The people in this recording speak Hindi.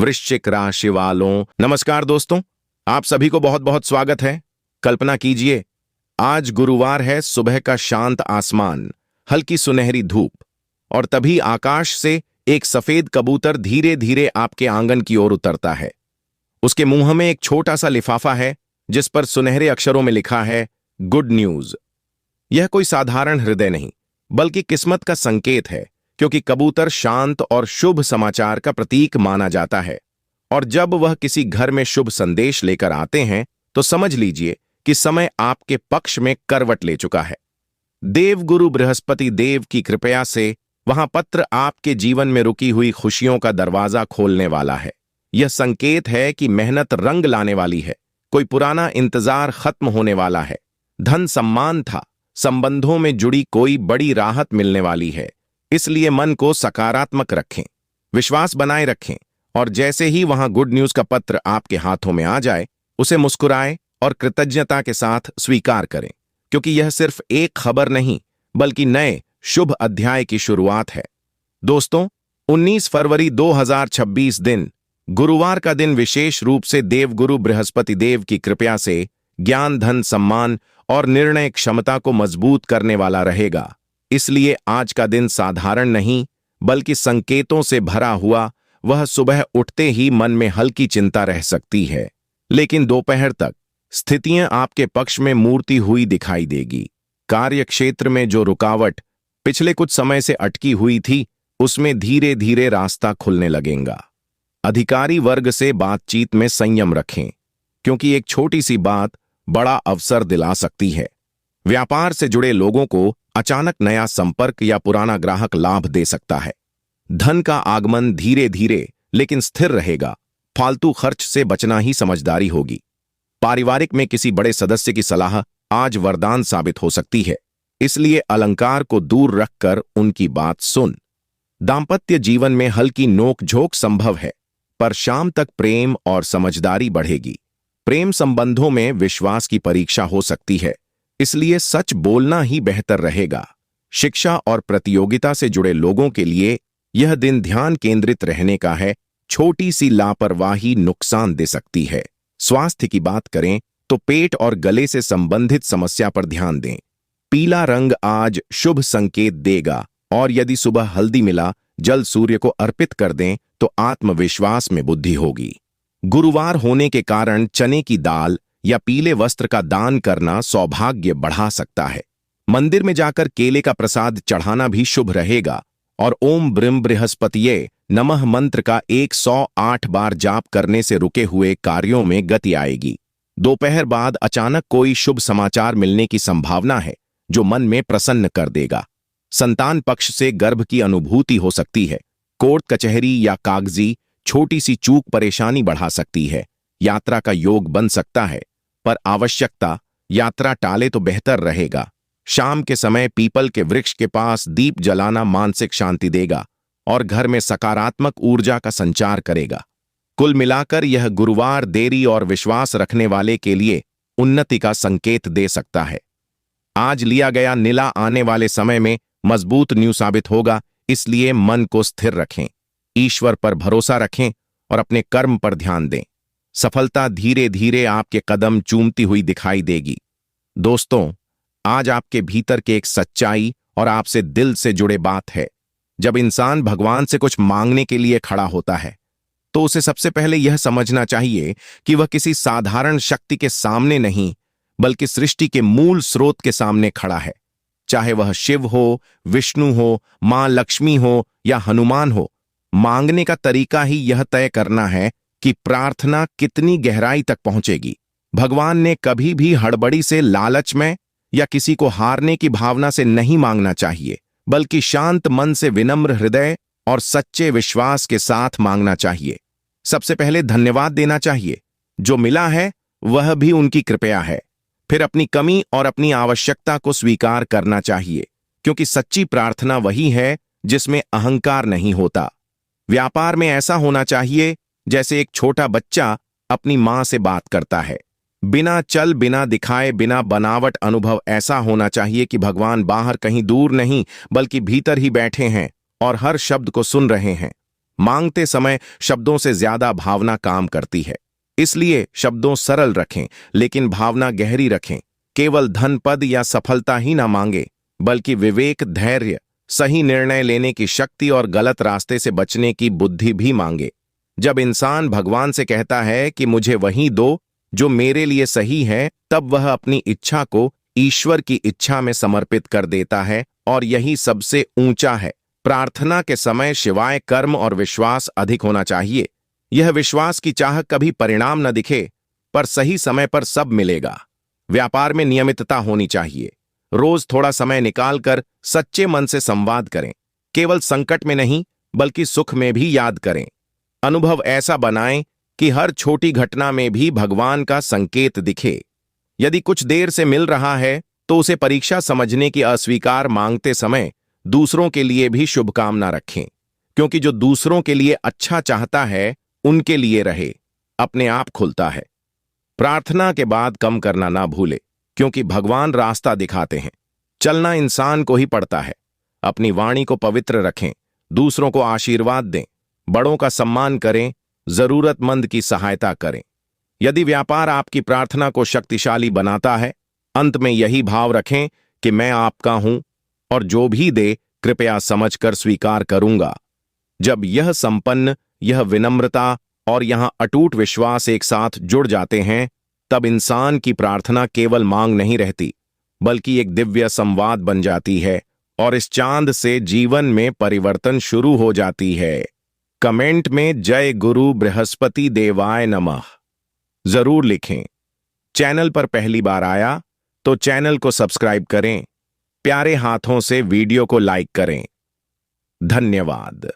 वृश्चिक राशि वालों, नमस्कार दोस्तों। आप सभी को बहुत बहुत स्वागत है। कल्पना कीजिए, आज गुरुवार है। सुबह का शांत आसमान, हल्की सुनहरी धूप, और तभी आकाश से एक सफेद कबूतर धीरे धीरे आपके आंगन की ओर उतरता है। उसके मुंह में एक छोटा सा लिफाफा है जिस पर सुनहरे अक्षरों में लिखा है गुड न्यूज। यह कोई साधारण हृदय नहीं, बल्कि किस्मत का संकेत है, क्योंकि कबूतर शांत और शुभ समाचार का प्रतीक माना जाता है। और जब वह किसी घर में शुभ संदेश लेकर आते हैं तो समझ लीजिए कि समय आपके पक्ष में करवट ले चुका है। देवगुरु बृहस्पति देव की कृपया से वहां पत्र आपके जीवन में रुकी हुई खुशियों का दरवाजा खोलने वाला है। यह संकेत है कि मेहनत रंग लाने वाली है, कोई पुराना इंतजार खत्म होने वाला है। धन सम्मान था, संबंधों में जुड़ी कोई बड़ी राहत मिलने वाली है। इसलिए मन को सकारात्मक रखें, विश्वास बनाए रखें, और जैसे ही वहां गुड न्यूज का पत्र आपके हाथों में आ जाए, उसे मुस्कुराएं और कृतज्ञता के साथ स्वीकार करें, क्योंकि यह सिर्फ एक खबर नहीं, बल्कि नए शुभ अध्याय की शुरुआत है। दोस्तों, 19 फरवरी 2026 दिन, गुरुवार का दिन विशेष रूप से देवगुरु बृहस्पति देव की कृपया से ज्ञान, धन, सम्मान और निर्णय क्षमता को मजबूत करने वाला रहेगा। इसलिए आज का दिन साधारण नहीं, बल्कि संकेतों से भरा हुआ। वह सुबह उठते ही मन में हल्की चिंता रह सकती है, लेकिन दोपहर तक स्थितियां आपके पक्ष में मूर्ति हुई दिखाई देगी। कार्य क्षेत्र में जो रुकावट पिछले कुछ समय से अटकी हुई थी, उसमें धीरे धीरे रास्ता खुलने लगेगा। अधिकारी वर्ग से बातचीत में संयम रखें, क्योंकि एक छोटी सी बात बड़ा अवसर दिला सकती है। व्यापार से जुड़े लोगों को अचानक नया संपर्क या पुराना ग्राहक लाभ दे सकता है। धन का आगमन धीरे धीरे लेकिन स्थिर रहेगा। फालतू खर्च से बचना ही समझदारी होगी। पारिवारिक में किसी बड़े सदस्य की सलाह आज वरदान साबित हो सकती है, इसलिए अलंकार को दूर रखकर उनकी बात सुन। दाम्पत्य जीवन में हल्की नोक-झोंक संभव है, पर शाम तक प्रेम और समझदारी बढ़ेगी। प्रेम संबंधों में विश्वास की परीक्षा हो सकती है, इसलिए सच बोलना ही बेहतर रहेगा। शिक्षा और प्रतियोगिता से जुड़े लोगों के लिए यह दिन ध्यान केंद्रित रहने का है। छोटी सी लापरवाही नुकसान दे सकती है। स्वास्थ्य की बात करें तो पेट और गले से संबंधित समस्या पर ध्यान दें। पीला रंग आज शुभ संकेत देगा, और यदि सुबह हल्दी मिला जल सूर्य को अर्पित कर दें तो आत्मविश्वास में बुद्धि होगी। गुरुवार होने के कारण चने की दाल या पीले वस्त्र का दान करना सौभाग्य बढ़ा सकता है। मंदिर में जाकर केले का प्रसाद चढ़ाना भी शुभ रहेगा, और ओम ब्रीम बृहस्पतिये नमः मंत्र का 108 बार जाप करने से रुके हुए कार्यों में गति आएगी। दोपहर बाद अचानक कोई शुभ समाचार मिलने की संभावना है, जो मन में प्रसन्न कर देगा। संतान पक्ष से गर्भ की अनुभूति हो सकती है। कोर्ट कचहरी या कागजी छोटी सी चूक परेशानी बढ़ा सकती है। यात्रा का योग बन सकता है, पर आवश्यकता यात्रा टाले तो बेहतर रहेगा। शाम के समय पीपल के वृक्ष के पास दीप जलाना मानसिक शांति देगा और घर में सकारात्मक ऊर्जा का संचार करेगा। कुल मिलाकर यह गुरुवार देरी और विश्वास रखने वाले के लिए उन्नति का संकेत दे सकता है। आज लिया गया नीला आने वाले समय में मजबूत न्यू साबित होगा, इसलिए मन को स्थिर रखें, ईश्वर पर भरोसा रखें और अपने कर्म पर ध्यान दें। सफलता धीरे धीरे आपके कदम चूमती हुई दिखाई देगी। दोस्तों, आज आपके भीतर के एक सच्चाई और आपसे दिल से जुड़े बात है। जब इंसान भगवान से कुछ मांगने के लिए खड़ा होता है, तो उसे सबसे पहले यह समझना चाहिए कि वह किसी साधारण शक्ति के सामने नहीं, बल्कि सृष्टि के मूल स्रोत के सामने खड़ा है। चाहे वह शिव हो, विष्णु हो, मां लक्ष्मी हो या हनुमान हो, मांगने का तरीका ही यह तय करना है कि प्रार्थना कितनी गहराई तक पहुंचेगी। भगवान ने कभी भी हड़बड़ी से, लालच में या किसी को हारने की भावना से नहीं मांगना चाहिए, बल्कि शांत मन से, विनम्र हृदय और सच्चे विश्वास के साथ मांगना चाहिए। सबसे पहले धन्यवाद देना चाहिए, जो मिला है वह भी उनकी कृपया है। फिर अपनी कमी और अपनी आवश्यकता को स्वीकार करना चाहिए, क्योंकि सच्ची प्रार्थना वही है जिसमें अहंकार नहीं होता। व्यापार में ऐसा होना चाहिए जैसे एक छोटा बच्चा अपनी मां से बात करता है, बिना चल, बिना दिखाए, बिना बनावट। अनुभव ऐसा होना चाहिए कि भगवान बाहर कहीं दूर नहीं, बल्कि भीतर ही बैठे हैं और हर शब्द को सुन रहे हैं। मांगते समय शब्दों से ज्यादा भावना काम करती है। इसलिए शब्दों सरल रखें, लेकिन भावना गहरी रखें। केवल धन, पद या सफलता ही ना मांगे, बल्कि विवेक, धैर्य, सही निर्णय लेने की शक्ति और गलत रास्ते से बचने की बुद्धि भी मांगे। जब इंसान भगवान से कहता है कि मुझे वही दो जो मेरे लिए सही है, तब वह अपनी इच्छा को ईश्वर की इच्छा में समर्पित कर देता है, और यही सबसे ऊंचा है। प्रार्थना के समय शिवाय कर्म और विश्वास अधिक होना चाहिए। यह विश्वास की चाह कभी परिणाम न दिखे, पर सही समय पर सब मिलेगा। व्यापार में नियमितता होनी चाहिए। रोज थोड़ा समय निकालकर सच्चे मन से संवाद करें। केवल संकट में नहीं, बल्कि सुख में भी याद करें। अनुभव ऐसा बनाएं कि हर छोटी घटना में भी भगवान का संकेत दिखे। यदि कुछ देर से मिल रहा है, तो उसे परीक्षा समझने की अस्वीकार। मांगते समय दूसरों के लिए भी शुभकामना रखें, क्योंकि जो दूसरों के लिए अच्छा चाहता है, उनके लिए रहे, अपने आप खुलता है। प्रार्थना के बाद कम करना ना भूले, क्योंकि भगवान रास्ता दिखाते हैं। चलना इंसान को ही पड़ता है। अपनी वाणी को पवित्र रखें, दूसरों को आशीर्वाद दें, बड़ों का सम्मान करें, जरूरतमंद की सहायता करें। यदि व्यापार आपकी प्रार्थना को शक्तिशाली बनाता है, अंत में यही भाव रखें कि मैं आपका हूं, और जो भी दे कृपया समझकर स्वीकार करूंगा। जब यह संपन्न, यह विनम्रता और यहां अटूट विश्वास एक साथ जुड़ जाते हैं, तब इंसान की प्रार्थना केवल मांग नहीं रहती, बल्कि एक दिव्य संवाद बन जाती है, और इस चांद से जीवन में परिवर्तन शुरू हो जाती है। कमेंट में जय गुरु बृहस्पति देवाय नमः जरूर लिखें। चैनल पर पहली बार आया तो चैनल को सब्सक्राइब करें। प्यारे हाथों से वीडियो को लाइक करें। धन्यवाद।